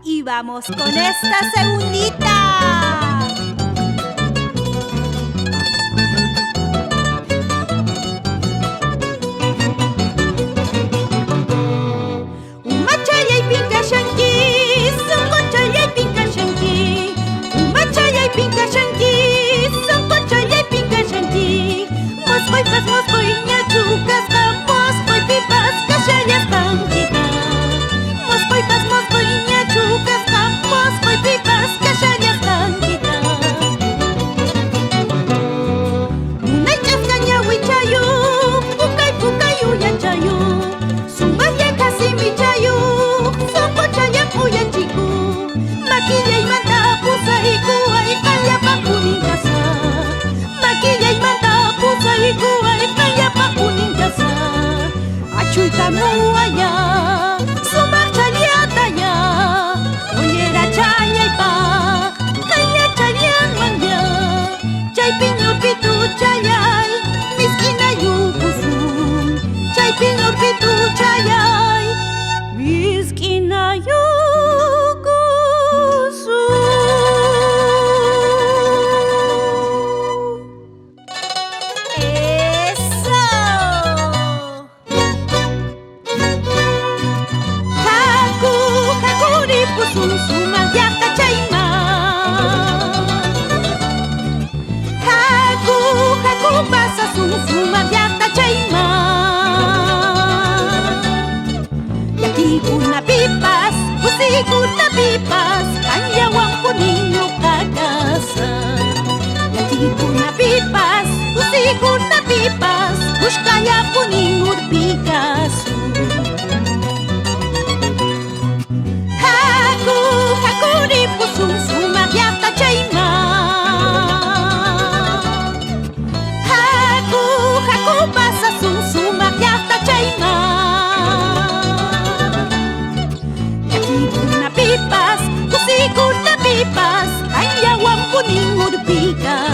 Y vamos con esta segundita. Muaya, sumar chaliataya, oyera chayaipa, kaya chalian manya, chay piño pitu chayay, miskina yukusun, chay piño pitu chayay, miskina yukusun. Kuna pipas, kuna pipas, kanyawang kuninyo kakasa. Yati kuna pipas, kuna pipas, buskaya kuninyo Picasso. Haku ripusum sumabyata chayma. Haku basa sum sumabyata chayma. Pipas, kanyawang kuning urpikas.